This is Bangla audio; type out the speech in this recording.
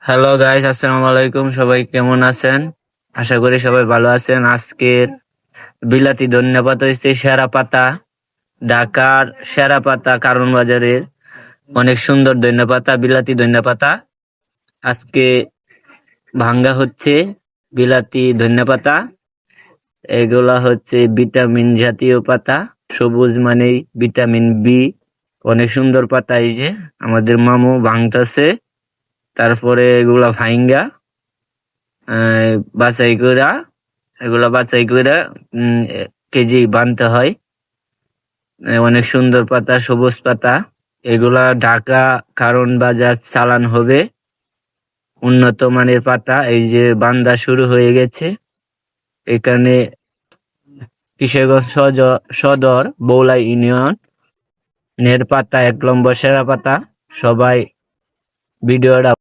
হ্যালো গাইস, আসসালামু আলাইকুম। সবাই কেমন আছেন? আশা করি সবাই ভালো আছেন। আজকের বিলাতি ধন্যপাতা হচ্ছে সেরা পাতা, ঢাকার সেরা পাতা, কারণ বাজারের অনেক সুন্দর ধন্যপাতা, বিলাতি ধন্যপাতা। আজকে ভাঙ্গা হচ্ছে বিলাতি ধন্যপাতা। এগুলা হচ্ছে ভিটামিন জাতীয় পাতা, সবুজ মানেই ভিটামিন বি। অনেক সুন্দর পাতা। এই যে আমাদের মামু ভাঙতাছে, তারপরে এগুলা ভাইঙ্গা বাছাই কইরা, এগুলা বাছাই কইরা কেজি বানতে হয়। অনেক সুন্দর পাতা, সবুজ পাতা। এগুলা ঢাকা কারণ বাজার চালান হবে। উন্নত মানের পাতা। এই যে বান্দা শুরু হয়ে গেছে এখানে। কিশোরগঞ্জ সদর বৌলা ইউনিয়ন নের পাতা 1 নম্বর সেরা পাতা। সবাই ভিডিওটা